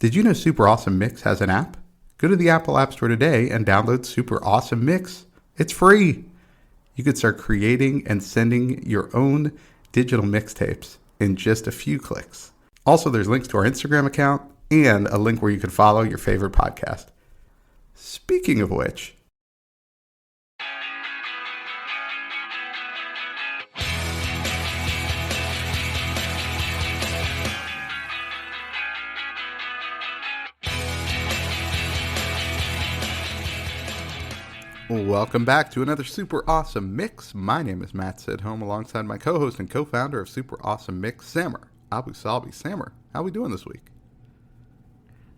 Did you know Super Awesome Mix has an app? Go to the Apple App Store today and download Super Awesome Mix. It's free. You could start creating and sending your own digital mixtapes in just a few clicks. Also, there's links to our Instagram account and a link where you can follow your favorite podcast. Speaking of which, welcome back to another Super Awesome Mix. My name is Matt Sidholm, alongside my co-host and co-founder of Super Awesome Mix, Samer Abu Salbi. Samer, how are we doing this week?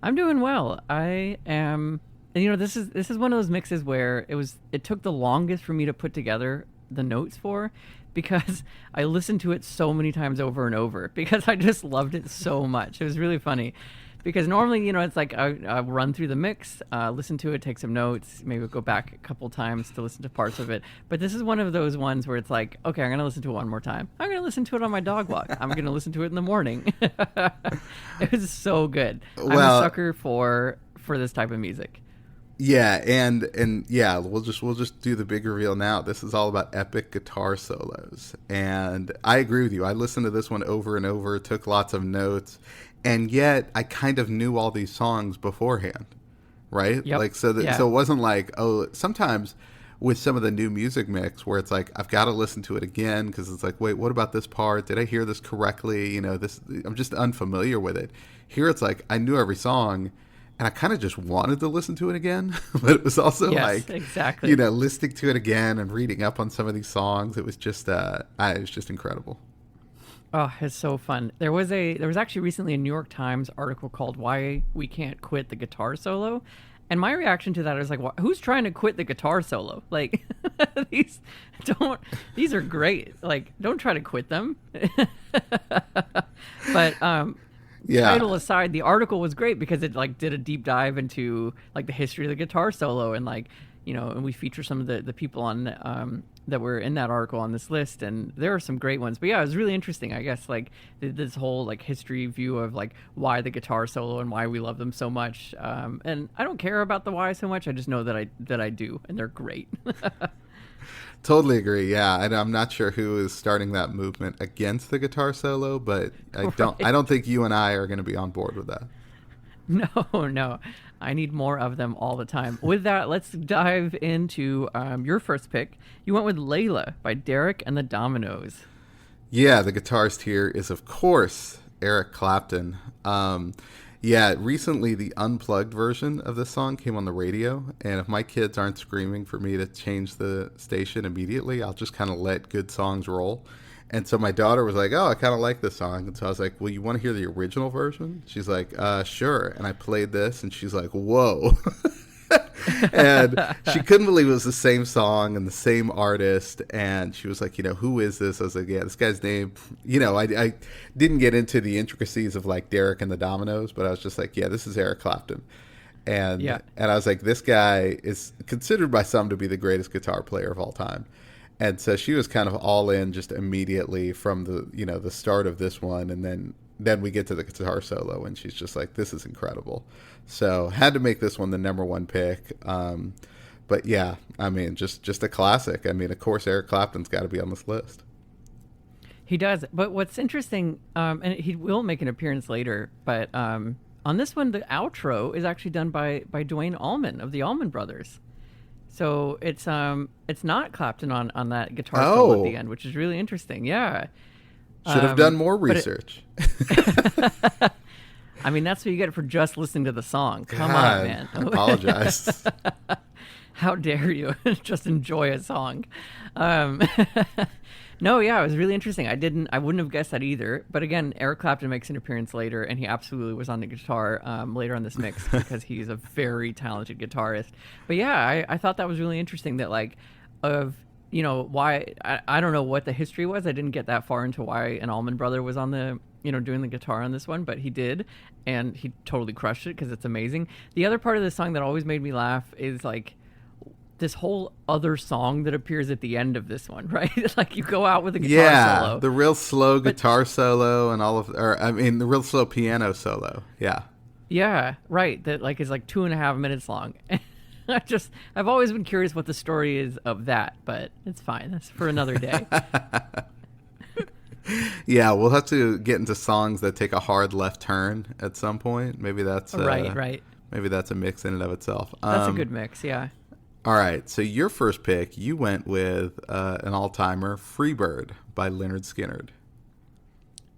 I'm doing well. I am, and this is one of those mixes where it took the longest for me to put together the notes for, because I listened to it so many times over and over because I just loved it so much. It was really funny. Because normally, it's like I run through the mix, listen to it, take some notes, maybe go back a couple times to listen to parts of it. But this is one of those ones where it's like, okay, I'm going to listen to it one more time. I'm going to listen to it on my dog walk. I'm going to listen to it in the morning. It was so good. I'm a sucker for this type of music. Yeah, and yeah, we'll just do the big reveal now. This is all about epic guitar solos. And I agree with you. I listened to this one over and over, took lots of notes. And yet, I kind of knew all these songs beforehand, right? Yep. So it wasn't like, sometimes with some of the new music mix where it's like, I've got to listen to it again because it's like, wait, what about this part? Did I hear this correctly? I'm just unfamiliar with it. Here it's like, I knew every song and I kind of just wanted to listen to it again, but it was also exactly. Listening to it again and reading up on some of these songs. It was just incredible. Oh, it's so fun. There was actually recently a New York Times article called "Why We Can't Quit the Guitar Solo," and my reaction to that is like, who's trying to quit the guitar solo? Like, these are great. Like, don't try to quit them. But title aside, the article was great because it did a deep dive into the history of the guitar solo and and we feature some of the people on that were in that article on this list, and there are some great ones. But yeah, it was really interesting, I guess, this whole history view of why the guitar solo and why we love them so much. And I don't care about the why so much. I just know that I do, and they're great. Totally agree. Yeah, and I'm not sure who is starting that movement against the guitar solo, but I don't think you and I are going to be on board with that. No. I need more of them all the time. With that, let's dive into your first pick. You went with Layla by Derek and the Dominos. Yeah, the guitarist here is, of course, Eric Clapton. Recently the unplugged version of this song came on the radio, and if my kids aren't screaming for me to change the station immediately, I'll just kind of let good songs roll. And so my daughter was like, oh, I kind of like this song. And so I was like, well, you want to hear the original version? She's like, sure. And I played this, and she's like, whoa. And she couldn't believe it was the same song and the same artist. And she was like, who is this? I was like, yeah, this guy's name. I didn't get into the intricacies of Derek and the Dominos, but I was just like, yeah, this is Eric Clapton. And I was like, this guy is considered by some to be the greatest guitar player of all time. And so she was kind of all in just immediately from the start of this one, and then we get to the guitar solo, and she's just like, this is incredible. So had to make this one the number one pick. But yeah, I mean, just a classic. I mean, of course, Eric Clapton's got to be on this list. He does. But what's interesting, and he will make an appearance later, but on this one, the outro is actually done by Duane Allman of the Allman Brothers. So it's not Clapton on that guitar solo at the end, which is really interesting. Yeah. Should have done more research. I mean, that's what you get for just listening to the song. Come God, on, man. I apologize. How dare you just enjoy a song? No, yeah, it was really interesting. I wouldn't have guessed that either. But again, Eric Clapton makes an appearance later, and he absolutely was on the guitar later on this mix because he's a very talented guitarist. But yeah, I thought that was really interesting that why, I don't know what the history was. I didn't get that far into why an Allman Brother was on the, doing the guitar on this one, but he did, and he totally crushed it because it's amazing. The other part of the song that always made me laugh is this whole other song that appears at the end of this one, right? You go out with a guitar solo. The real slow guitar solo and the real slow piano solo. Yeah. Yeah, right. That like is like 2.5 minutes long. I've always been curious what the story is of that, but it's fine. That's for another day. Yeah, we'll have to get into songs that take a hard left turn at some point. Maybe that's Right. maybe that's a mix in and of itself. That's a good mix. Yeah. All right, so your first pick, you went with an all-timer, Freebird by Lynyrd Skynyrd.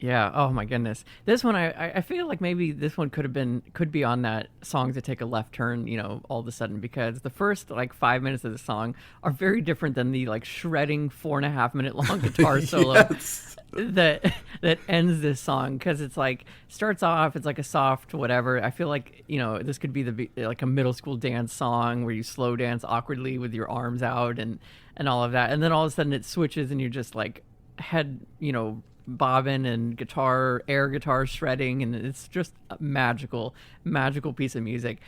Yeah. Oh my goodness. This one, I feel like maybe this one could be on that songs that take a left turn, all of a sudden, because the first like 5 minutes of the song are very different than the like shredding 4.5 minute long guitar solo Yes. that ends this song. Because it's like starts off, it's like a soft whatever. I feel like this could be like a middle school dance song where you slow dance awkwardly with your arms out and all of that, and then all of a sudden it switches and you're just like head bobbing and air guitar shredding, and it's just a magical piece of music.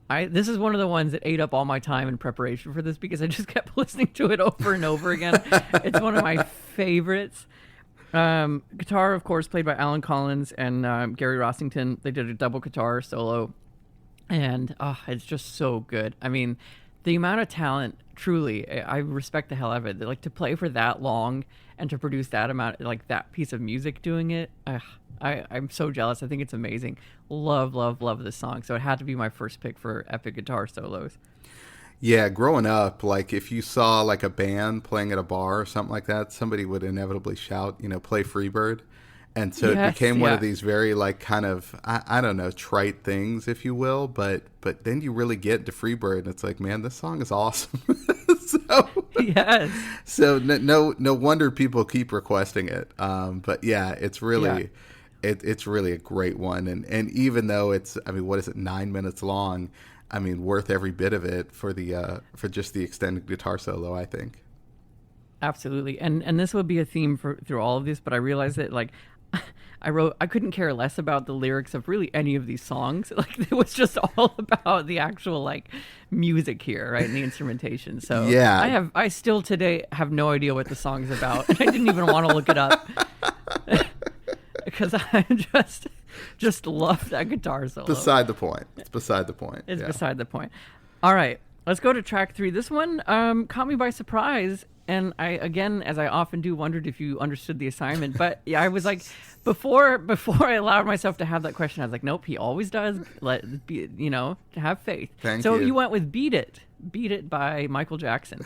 This is one of the ones that ate up all my time in preparation for this because I just kept listening to it over and over again. It's one of my favorites. Guitar, of course, played by Alan Collins and Gary Rossington. They did a double guitar solo, and it's just so good. I mean, the amount of talent, truly, I respect the hell out of it. Like, to play for that long and to produce that amount, like that piece of music doing it, I'm so jealous. I think it's amazing. Love this song. So it had to be my first pick for epic guitar solos. Yeah, growing up, like if you saw like a band playing at a bar or something like that, somebody would inevitably shout, play Freebird. And so it became one of these very like kind of, I don't know, trite things, if you will. But then you really get to Freebird and it's like, man, this song is awesome. Yes. So no wonder people keep requesting it. But yeah, it's really, it's really a great one. And even though it's, I mean, what is it, 9 minutes long? I mean, worth every bit of it for for just the extended guitar solo, I think. Absolutely. And this would be a theme through all of this, but I realized that like I couldn't care less about the lyrics of really any of these songs. Like it was just all about the actual like music here, right? And the instrumentation. So yeah. I still today have no idea what the song's about. I didn't even want to look it up. Because I just love that guitar solo. Beside the point. It's beside the point. It's beside the point. All right, let's go to track 3. This one caught me by surprise, and I, again, as I often do, wondered if you understood the assignment. But yeah, I was like, before I allowed myself to have that question, I was like, nope, he always does. Have faith. Thank so you. You went with "Beat It" by Michael Jackson.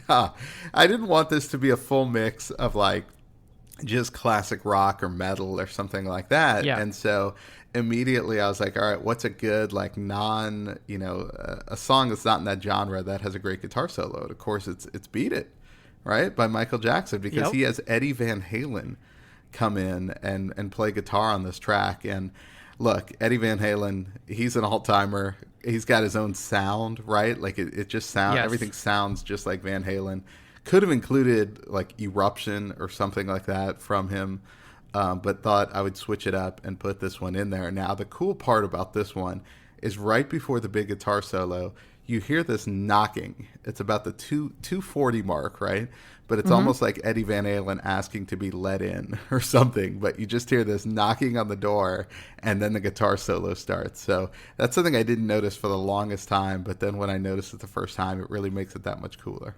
Yeah, I didn't want this to be a full mix of like just classic rock or metal or something like that. Yeah. And so immediately I was like, all right, what's a good like a song that's not in that genre that has a great guitar solo? And of course it's "Beat It," right, by Michael Jackson, because he has Eddie Van Halen come in and play guitar on this track. And look, Eddie Van Halen, he's an all-timer. He's got his own sound, right? Like it just sounds, everything sounds just like Van Halen. Could have included like Eruption or something like that from him, but thought I would switch it up and put this one in there. Now, the cool part about this one is right before the big guitar solo, you hear this knocking. It's about the 240 mark, right? But it's almost like Eddie Van Halen asking to be let in or something. But you just hear this knocking on the door, and then the guitar solo starts. So that's something I didn't notice for the longest time. But then when I noticed it the first time, it really makes it that much cooler.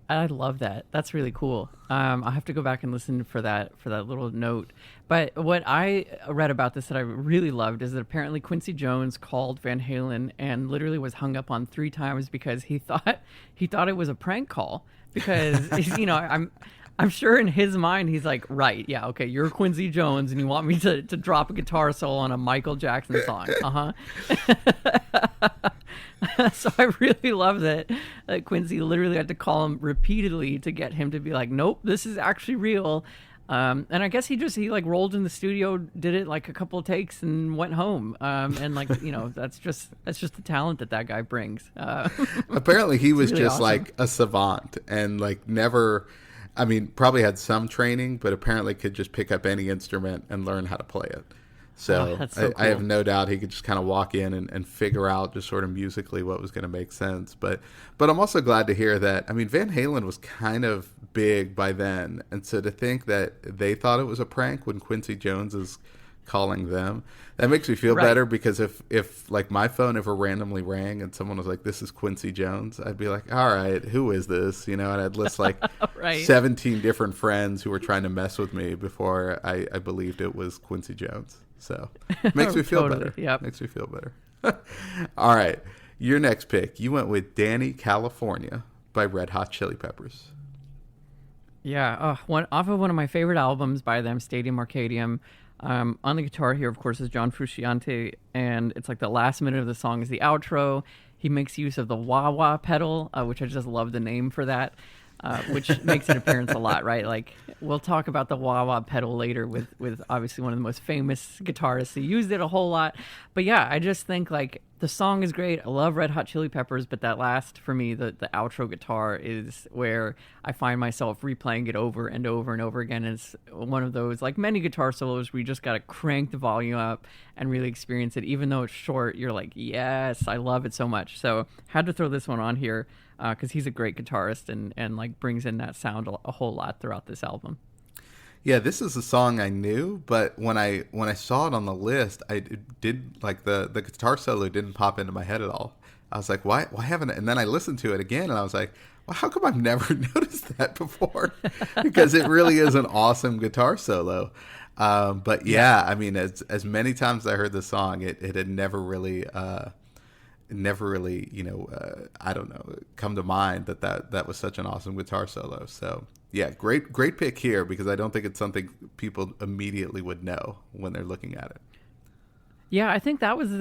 I love that. That's really cool. I'll have to go back and listen for that little note. But what I read about this that I really loved is that apparently Quincy Jones called Van Halen and literally was hung up on 3 times because he thought it was a prank call. Because I'm sure in his mind he's like, right, yeah, okay, you're Quincy Jones and you want me to drop a guitar solo on a Michael Jackson song. So I really love that Quincy literally had to call him repeatedly to get him to be like, nope, this is actually real. And I guess he like rolled in the studio, did it like a couple of takes and went home. And like, that's just the talent that guy brings. Apparently he was really just awesome. like a savant and like never, I mean, probably had some training, but apparently could just pick up any instrument and learn how to play it. So, that's so cool. I have no doubt he could just kind of walk in and figure out just sort of musically what was going to make sense. But I'm also glad to hear that, I mean, Van Halen was kind of big by then. And so to think that they thought it was a prank when Quincy Jones is calling them. That makes me feel Right. better, because if like my phone ever randomly rang and someone was like, "This is Quincy Jones," I'd be like, "All right, who is this?" And I'd list like Right. 17 different friends who were trying to mess with me before I believed it was Quincy Jones. So makes me feel Totally, better. yep. Makes me feel better. All right, your next pick. You went with Danny California by Red Hot Chili Peppers. Yeah, off of one of my favorite albums by them, Stadium Arcadium. On the guitar here, of course, is John Frusciante, and it's like the last minute of the song is the outro. He makes use of the wah-wah pedal, which I just love the name for that, which makes an appearance a lot, right? Like, we'll talk about the wah-wah pedal later with obviously one of the most famous guitarists who used it a whole lot. But yeah, I just think, like, the song is great. I love Red Hot Chili Peppers, but that last, for me, the outro guitar is where I find myself replaying it over and over and over again. And it's one of those, like many guitar solos, where you just got to crank the volume up and really experience it. Even though it's short, you're like, yes, I love it so much. So had to throw this one on here because he's a great guitarist and like brings in that sound a whole lot throughout this album. Yeah, this is a song I knew, but when I saw it on the list, I did like the guitar solo didn't pop into my head at all. I was like, why haven't I? And then I listened to it again, and I was like, well, how come I've never noticed that before? Because it really is an awesome guitar solo. But yeah, I mean, as many times as I heard the song, it had never really, I don't know, come to mind that was such an awesome guitar solo. So yeah, great pick here, because I don't think it's something people immediately would know when they're looking at it. Yeah, I think that was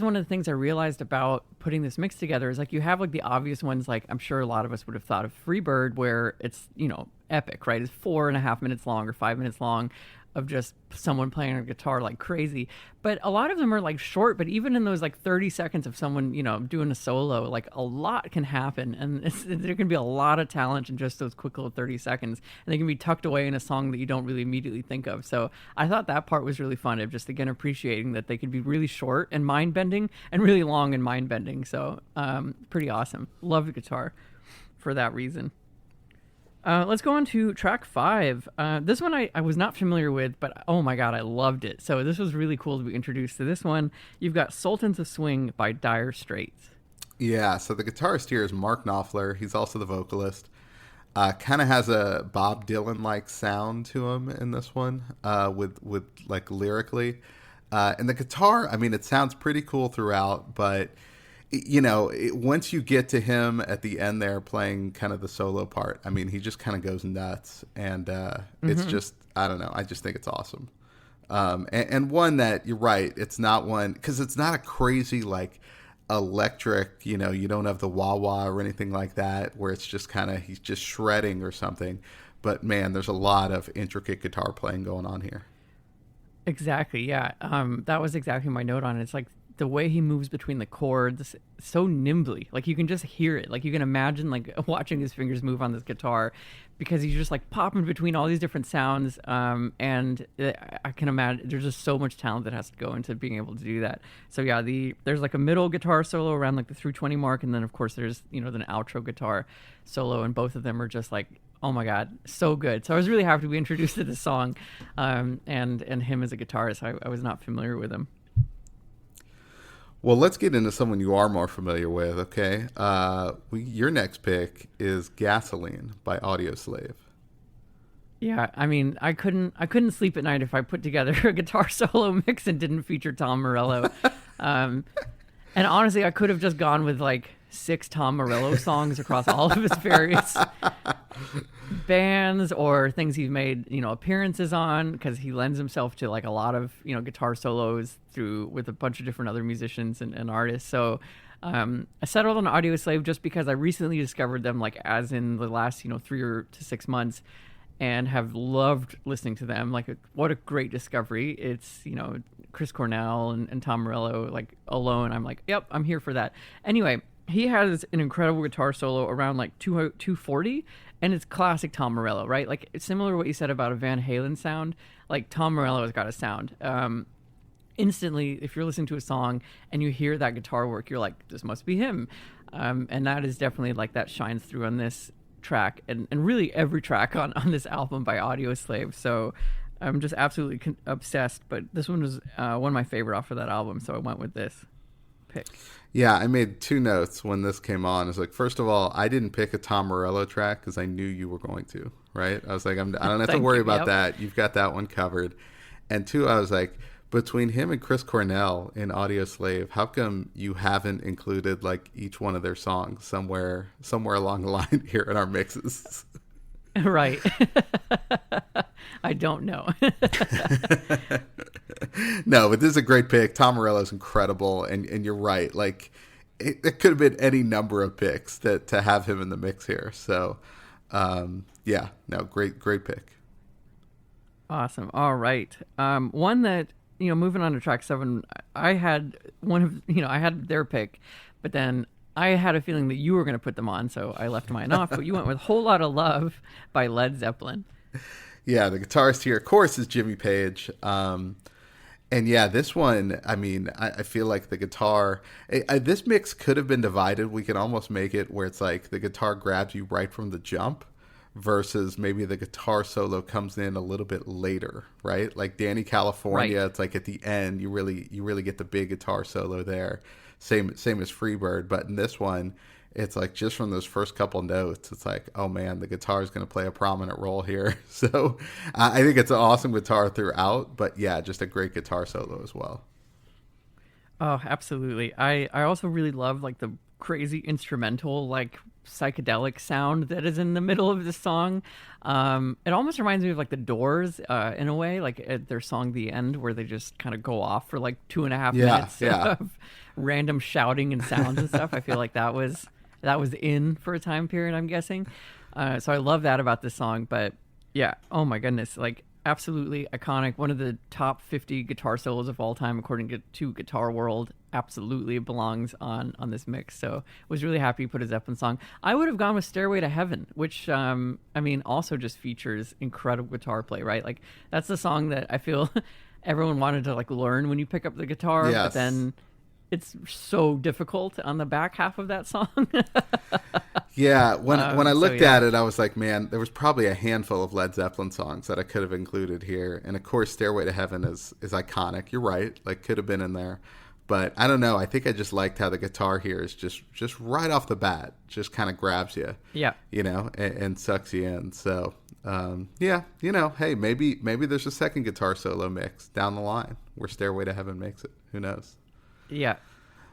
one of the things I realized about putting this mix together is like you have like the obvious ones, like I'm sure a lot of us would have thought of Freebird, where it's, epic, right? It's 4.5 minutes long or 5 minutes long of just someone playing a guitar like crazy. But a lot of them are like short, but even in those like 30 seconds of someone, doing a solo, like a lot can happen. And there can be a lot of talent in just those quick little 30 seconds. And they can be tucked away in a song that you don't really immediately think of. So I thought that part was really fun of just, again, appreciating that they could be really short and mind-bending and really long and mind-bending. So pretty awesome. Love the guitar for that reason. Let's go on to track 5. This one I was not familiar with, but oh my god, I loved it. So this was really cool to be introduced to this one. You've got Sultans of Swing by Dire Straits. Yeah, so the guitarist here is Mark Knopfler. He's also the vocalist. Kind of has a Bob Dylan-like sound to him in this one, with like lyrically. And the guitar, I mean, it sounds pretty cool throughout, but once you get to him at the end there playing kind of the solo part, I mean, he just kind of goes nuts, and it's just, I don't know, I just think it's awesome. And one that, you're right, it's not one, because it's not a crazy, like, electric, you don't have the wah-wah or anything like that, where it's just kind of, he's just shredding or something. But, man, there's a lot of intricate guitar playing going on here. Exactly, yeah. That was exactly my note on it. It's like, the way he moves between the chords so nimbly, like you can just hear it. Like you can imagine like watching his fingers move on this guitar, because he's just like popping between all these different sounds. And I can imagine there's just so much talent that has to go into being able to do that. So yeah, there's like a middle guitar solo around like the 320 mark, and then of course there's the outro guitar solo, and both of them are just like, oh my god, so good. So I was really happy to be introduced to this song, and him as a guitarist. I was not familiar with him. Well, let's get into someone you are more familiar with, okay? Your next pick is Gasoline by Audioslave. Yeah, I mean, I couldn't sleep at night if I put together a guitar solo mix and didn't feature Tom Morello. And honestly, I could have just gone with like 6 Tom Morello songs across all of his various bands or things he's made, appearances on, because he lends himself to like a lot of, guitar solos with a bunch of different other musicians and artists. So I settled on Audioslave just because I recently discovered them, like as in the last, 3 to 6 months, and have loved listening to them. Like, what a great discovery. It's, Chris Cornell and Tom Morello, like alone. I'm like, yep, I'm here for that. Anyway, he has an incredible guitar solo around like 240, and it's classic Tom Morello, right? Like, it's similar to what you said about a Van Halen sound. Like, Tom Morello has got a sound. Instantly, if you're listening to a song and you hear that guitar work, you're like, this must be him. And that is definitely like that shines through on this track, and really every track on this album by Audioslave. So I'm just absolutely obsessed. But this one was one of my favorite off of that album, so I went with this pick. Yeah, I made two notes when this came on. It's like, first of all, I didn't pick a Tom Morello track because I knew you were going to, right? I was like, I don't have to worry about that. You've got that one covered. And two, I was like, between him and Chris Cornell in Audioslave, how come you haven't included like each one of their songs somewhere along the line here in our mixes? Right. I don't know. No, but this is a great pick. Tom Morello's incredible, and you're right. Like, it could have been any number of picks to have him in the mix here. So, yeah, no, great pick. Awesome. All right. One that, moving on to track 7, I had I had their pick, but then I had a feeling that you were going to put them on, so I left mine off. But you went with Whole Lotta Love by Led Zeppelin. Yeah, the guitarist here, of course, is Jimmy Page. And yeah, this one, I mean, I feel like the guitar, this mix could have been divided. We could almost make it where it's like the guitar grabs you right from the jump versus maybe the guitar solo comes in a little bit later, right? Like Danny California, right. It's like at the end, you really get the big guitar solo there. Same as Freebird, but in this one, it's like just from those first couple notes, it's like, oh man, the guitar is going to play a prominent role here. So I think it's an awesome guitar throughout, but yeah, just a great guitar solo as well. Oh, absolutely. I also really love like the crazy instrumental, like psychedelic sound that is in the middle of the song. It almost reminds me of like the Doors in a way, like at their song The End, where they just kind of go off for like 2.5 minutes of random shouting and sounds and stuff. I feel like that was in for a time period, I'm guessing. So I love that about this song. But yeah, oh my goodness, like absolutely iconic. One of the top 50 guitar solos of all time, according to Guitar World. Absolutely belongs on this mix. So was really happy you put a Zeppelin song. I would have gone with Stairway to Heaven, which also just features incredible guitar play, right? Like that's the song that I feel everyone wanted to like learn when you pick up the guitar, yes. But then it's so difficult on the back half of that song. Yeah, when I looked at it, I was like, man, there was probably a handful of Led Zeppelin songs that I could have included here. And of course, Stairway to Heaven is iconic. You're right, like could have been in there. But I don't know. I think I just liked how the guitar here is just right off the bat, just kind of grabs you. Yeah. And sucks you in. So, hey, maybe there's a second guitar solo mix down the line where Stairway to Heaven makes it. Who knows? Yeah,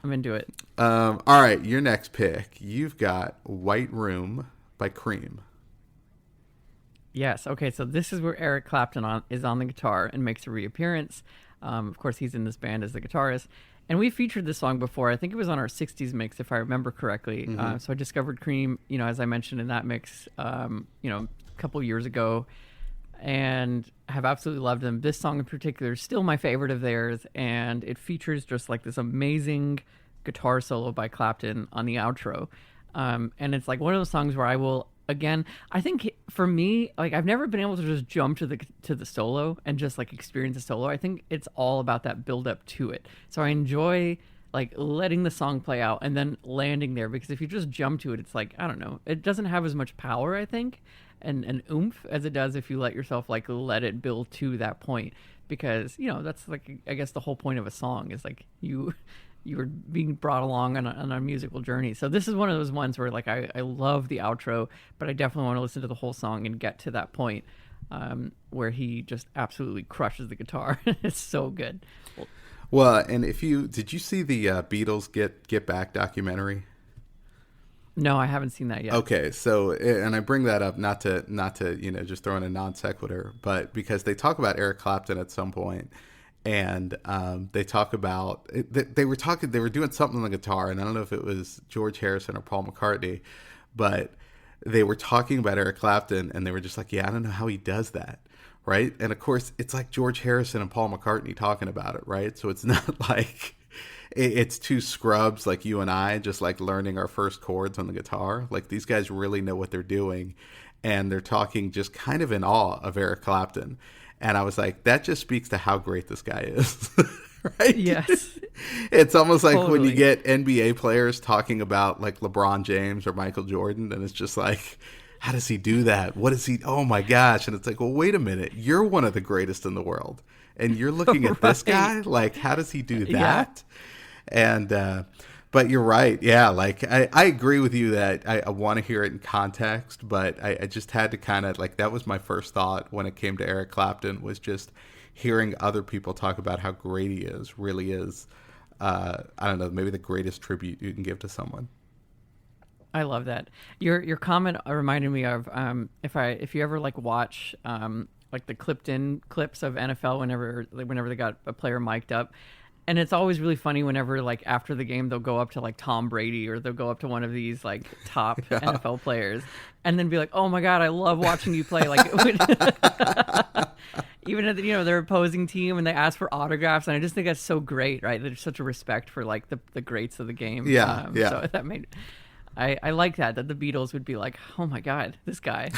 I'm into it. All right, your next pick. You've got White Room by Cream. Yes. Okay, so this is where Eric Clapton is on the guitar and makes a reappearance. Of course, he's in this band as the guitarist. And we featured this song before. I think it was on our 60s mix, if I remember correctly. Mm-hmm. So I discovered Cream, as I mentioned in that mix, a couple years ago, and have absolutely loved them. This song in particular is still my favorite of theirs, and it features just like this amazing guitar solo by Clapton on the outro. And it's like one of those songs where I will, again, I think for me, like I've never been able to just jump to the solo and just like experience the solo. I think it's all about that build up to it. So I enjoy like letting the song play out and then landing there, because if you just jump to it, it's like, I don't know, it doesn't have as much power, I think, and oomph as it does if you let yourself like let it build to that point, because that's like, I guess the whole point of a song is like you're being brought along on a musical journey. So this is one of those ones where like I love the outro, but I definitely want to listen to the whole song and get to that point where he just absolutely crushes the guitar. It's so good. Well, and did you see the Beatles Get Back documentary? No, I haven't seen that yet. Okay, so, and I bring that up not to just throw in a non sequitur, but because they talk about Eric Clapton at some point, and they talk about they were doing something on the guitar, and I don't know if it was George Harrison or Paul McCartney, but they were talking about Eric Clapton, and they were just like, yeah, I don't know how he does that, right? And of course, it's like George Harrison and Paul McCartney talking about it, right? So it's not like it's two scrubs like you and I just like learning our first chords on the guitar. Like these guys really know what they're doing, and they're talking just kind of in awe of Eric Clapton. And I was like, that just speaks to how great this guy is, right? Yes. It's almost like totally. when you get NBA players talking about like LeBron James or Michael Jordan, and it's just like, how does he do that? What is he? Oh my gosh. And it's like, well, wait a minute. You're one of the greatest in the world. And you're looking at this guy? Like, how does he do that? And, but you're right. Yeah. Like, I agree with you that I want to hear it in context, but I just had to kind of, like, that was my first thought when it came to Eric Clapton, was just hearing other people talk about how great he is, really is, I don't know, maybe the greatest tribute you can give to someone. I love that. Your comment reminded me of if you ever like watch like the clipped in clips of NFL whenever they got a player mic'd up. And it's always really funny whenever, like, after the game, they'll go up to, like, Tom Brady, or they'll go up to one of these, like, top NFL players, and then be like, oh, my God, I love watching you play. Like, even if, their opposing team, and they ask for autographs, and I just think that's so great, right? There's such a respect for, like, the greats of the game. Yeah. So that made... I like that the Beatles would be like, oh, my God, this guy.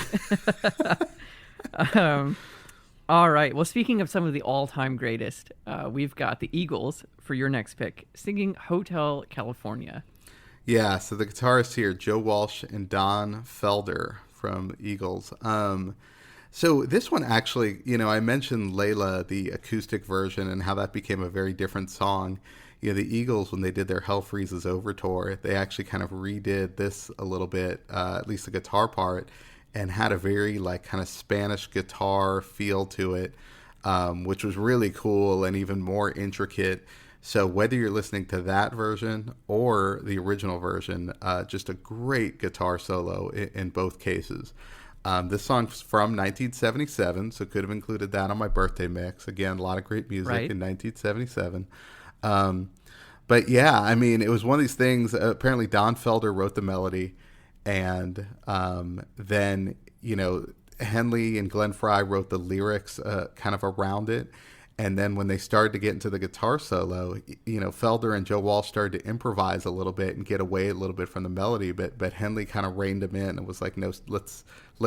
All right. Well, speaking of some of the all-time greatest, we've got the Eagles for your next pick, singing Hotel California. Yeah, so the guitarists here, Joe Walsh and Don Felder from Eagles. So this one actually, I mentioned Layla, the acoustic version, and how that became a very different song. The Eagles, when they did their Hell Freezes Over tour, they actually kind of redid this a little bit, at least the guitar part, and had a very like kind of Spanish guitar feel to it, which was really cool and even more intricate. So whether you're listening to that version or the original version, just a great guitar solo in both cases. This song's from 1977, so could have included that on my birthday mix. Again, a lot of great music in 1977. But yeah, I mean, it was one of these things. Apparently Don Felder wrote the melody, and then Henley and Glenn Frey wrote the lyrics kind of around it. And then when they started to get into the guitar solo, Felder and Joe Walsh started to improvise a little bit and get away a little bit from the melody, but Henley kind of reined him in and was like, no, let's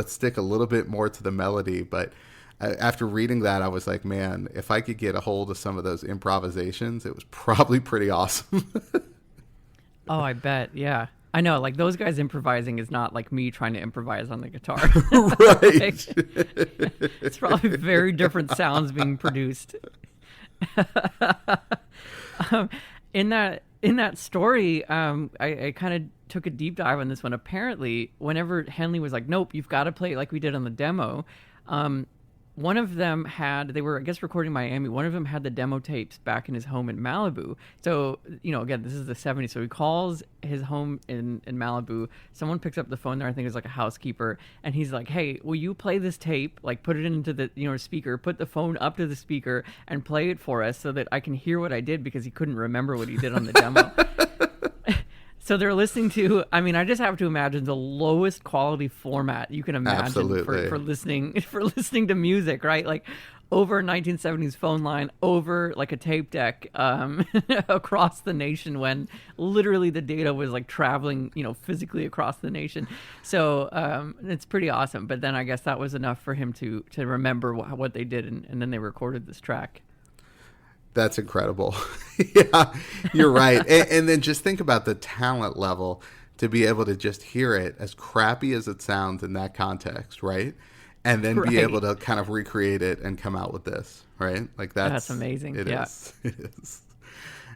stick a little bit more to the melody. But after reading that, I was like, man, if I could get a hold of some of those improvisations, it was probably pretty awesome. Oh, I bet. Yeah. I know, like, those guys improvising is not like me trying to improvise on the guitar. Right. It's probably very different sounds being produced. In that story, I kind of took a deep dive on this one. Apparently, whenever Henley was like, nope, you've got to play it like we did on the demo, one of them they were, I guess, recording Miami. One of them had the demo tapes back in his home in Malibu. So, again, this is the 70s. So he calls his home in Malibu. Someone picks up the phone there. I think it's like a housekeeper. And he's like, hey, will you play this tape? Like, put it into the, speaker, put the phone up to the speaker and play it for us so that I can hear what I did, because he couldn't remember what he did on the demo. So they're listening to, I just have to imagine the lowest quality format you can imagine for listening to music, right? Like over a 1970s phone line, over like a tape deck, across the nation, when literally the data was like traveling, physically across the nation. So it's pretty awesome. But then I guess that was enough for him to remember what they did, and then they recorded this track. That's incredible. Yeah, you're right. And then just think about the talent level to be able to just hear it, as crappy as it sounds in that context, right? And then be able to kind of recreate it and come out with this, right? Like that's amazing. It is.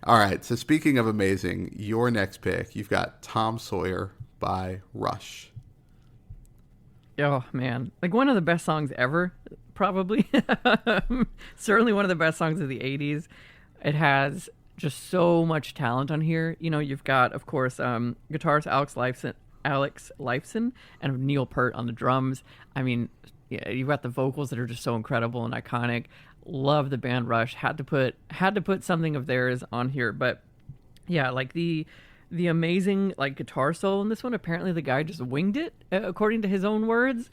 All right. So speaking of amazing, your next pick, you've got Tom Sawyer by Rush. Oh, man. Like one of the best songs ever, probably. Certainly one of the best songs of the 80s. It has just so much talent on here. You've got, of course, guitarist Alex Lifeson and Neil Peart on the drums. You've got the vocals that are just so incredible and iconic. Love the band Rush. Had to put something of theirs on here. But yeah, like the amazing like guitar solo in this one, apparently the guy just winged it, according to his own words.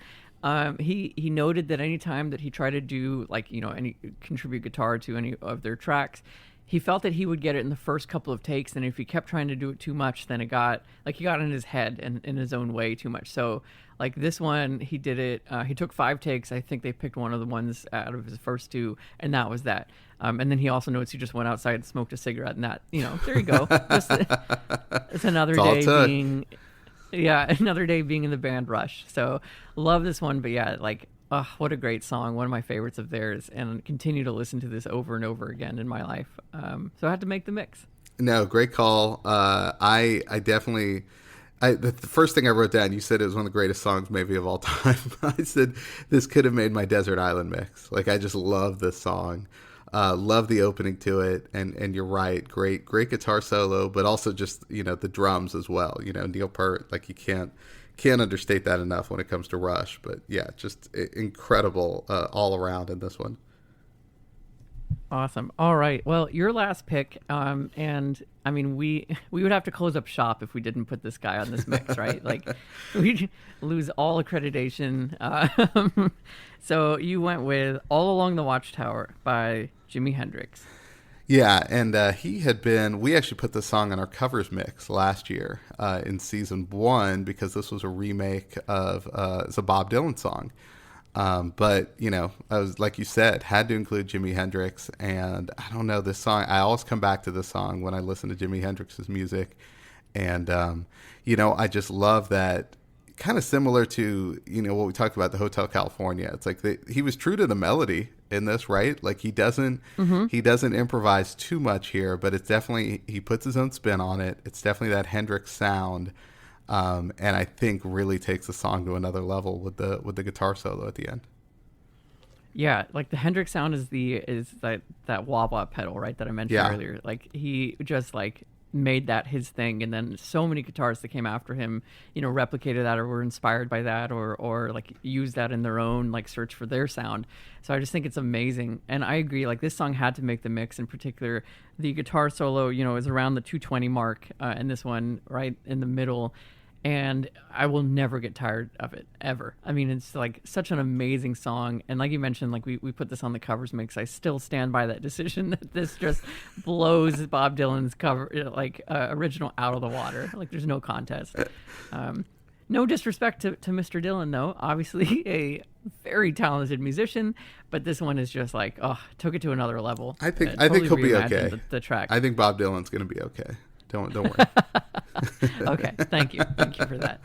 He noted that any time that he tried to do any contribute guitar to any of their tracks, he felt that he would get it in the first couple of takes, and if he kept trying to do it too much, then he got in his head and in his own way too much. So like this one, he did it. He took 5 takes. I think they picked one of the ones out of his first 2, and that was that. And then he also notes he just went outside and smoked a cigarette, and that, there you go. It's another day being. Yeah, Another Day being in the band Rush. So love this one, but yeah, like, oh, what a great song. One of my favorites of theirs, and continue to listen to this over and over again in my life. So I had to make the mix. No, great call. I definitely. The first thing I wrote down, you said it was one of the greatest songs maybe of all time. I said this could have made my Desert Island mix. Like, I just love this song. Love the opening to it, and you're right, great guitar solo, but also just the drums as well. Neil Peart, like, you can't understate that enough when it comes to Rush. But yeah, just incredible all around in this one. Awesome. All right. Well, your last pick, and I mean, we would have to close up shop if we didn't put this guy on this mix, right? Like, we'd lose all accreditation. So you went with "All Along the Watchtower" by Jimi Hendrix. Yeah, and we actually put this song on our covers mix last year in season 1 because this was a remake of it's a Bob Dylan song. But I was, like you said, had to include Jimi Hendrix, and I don't know, this song, I always come back to this song when I listen to Jimi Hendrix's music, and I just love that, kind of similar to what we talked about, the Hotel California. It's like he was true to the melody in this, right? Like, he doesn't improvise too much here, but it's definitely, he puts his own spin on it. It's definitely that Hendrix sound. And I think really takes the song to another level with the guitar solo at the end. Yeah, like the Hendrix sound is that wah wah pedal, right, that I mentioned earlier. Like, he just like made that his thing, and then so many guitarists that came after him, replicated that or were inspired by that or like used that in their own like search for their sound. So I just think it's amazing, and I agree. Like, this song had to make the mix. In particular, the guitar solo, is around the 220 mark, and this one right in the middle. And I will never get tired of it, ever. I mean, it's like such an amazing song. And like you mentioned, like we put this on the covers mix. I still stand by that decision that this just blows Bob Dylan's cover, original out of the water. Like, there's no contest. No disrespect to Mr. Dylan, though. Obviously a very talented musician, but this one is just like, took it to another level. I think he'll be okay. The track. I think Bob Dylan's going to be okay. Don't worry. Okay, thank you for that.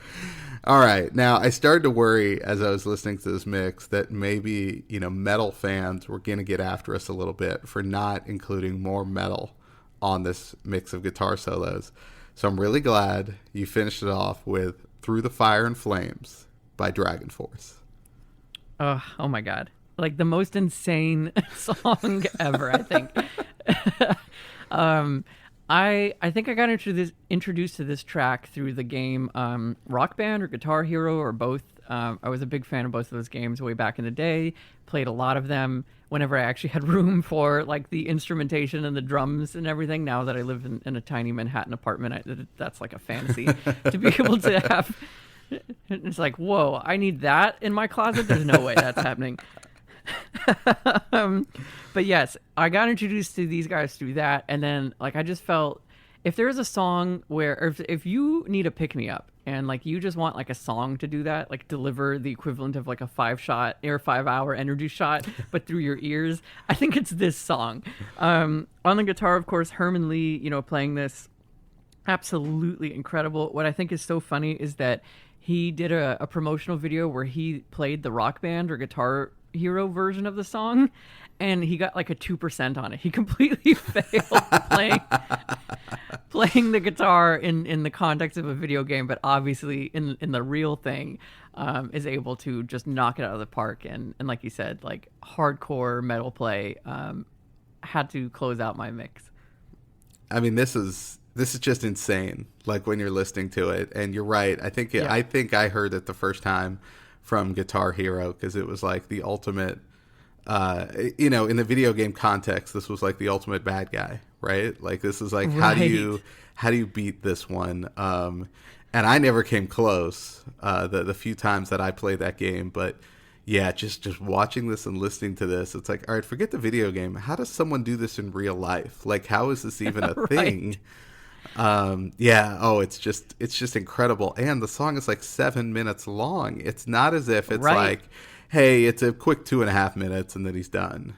All right, now I started to worry as I was listening to this mix that maybe metal fans were going to get after us a little bit for not including more metal on this mix of guitar solos. So I'm really glad you finished it off with "Through the Fire and Flames" by DragonForce. Oh my God, like the most insane song ever, I think. I think I got introduced to this track through the game Rock Band or Guitar Hero or both. I was a big fan of both of those games way back in the day. Played a lot of them whenever I actually had room for like the instrumentation and the drums and everything. Now that I live in a tiny Manhattan apartment, that's like a fantasy to be able to have. It's like, whoa, I need that in my closet. There's no way that's happening. But yes, I got introduced to these guys through that, and then like I just felt if there's a song where, or if you need a pick me up and like you just want like a song to do that, like deliver the equivalent of like a 5-hour energy shot, but through your ears, I think it's this song. On the guitar, of course, Herman Lee, playing this, absolutely incredible. What I think is so funny is that he did a promotional video where he played the Rock Band or Guitar Hero version of the song, and he got like a 2% on it. He completely failed playing the guitar in the context of a video game, but obviously in the real thing is able to just knock it out of the park. And like you said, like hardcore metal play, had to close out my mix. I mean, this is just insane. Like when you're listening to it, and you're right. I think I heard it the first time from Guitar Hero because it was like the ultimate, in the video game context, this was like the ultimate bad guy, right? Like this is like, right. How do you beat this one? And I never came close the few times that I played that game, but yeah, just watching this and listening to this, it's like, all right, forget the video game. How does someone do this in real life? Like, how is this even a thing? It's just incredible. And the song is like 7 minutes long. It's not as if it's like, hey, it's a quick 2.5 minutes and then he's done,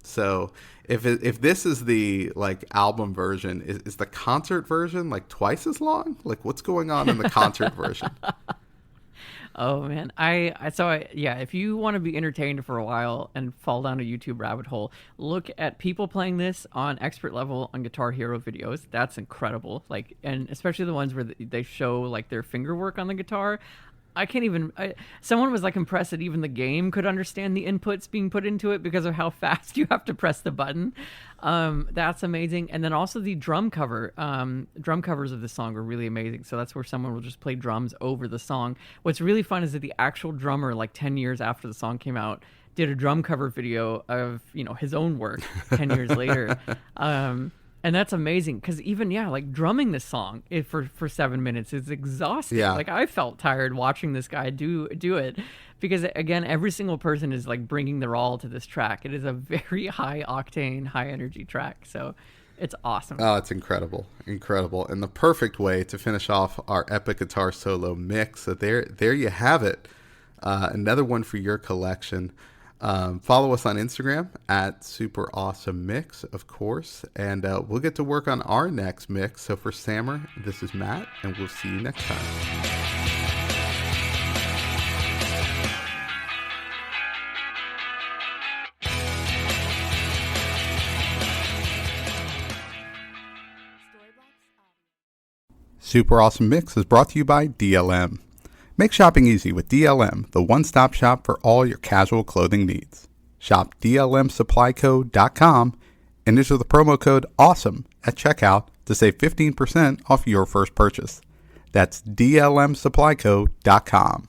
So if this is the like album version, is the concert version like twice as long? Like what's going on in the concert version? Oh man, yeah. If you want to be entertained for a while and fall down a YouTube rabbit hole, look at people playing this on expert level on Guitar Hero videos. That's incredible. Like, and especially the ones where they show like their finger work on the guitar. I can't even. Someone was like impressed that even the game could understand the inputs being put into it because of how fast you have to press the button. That's amazing. And then also the drum covers of this song are really amazing. So that's where someone will just play drums over the song. What's really fun is that the actual drummer, like 10 years after the song came out, did a drum cover video of his own work 10 years later. And that's amazing because even, like drumming this song for 7 minutes is exhausting. Yeah. Like I felt tired watching this guy do it because, again, every single person is like bringing their all to this track. It is a very high octane, high energy track. So it's awesome. Oh, it's incredible. Incredible. And the perfect way to finish off our epic guitar solo mix. So there you have it. Another one for your collection. Follow us on Instagram at Super Awesome Mix, of course, and we'll get to work on our next mix. So for Sammer, this is Matt, and we'll see you next time. Super Awesome Mix is brought to you by DLM. Make shopping easy with DLM, the one-stop shop for all your casual clothing needs. Shop DLMsupplyco.com and enter the promo code AWESOME at checkout to save 15% off your first purchase. That's DLMsupplyco.com.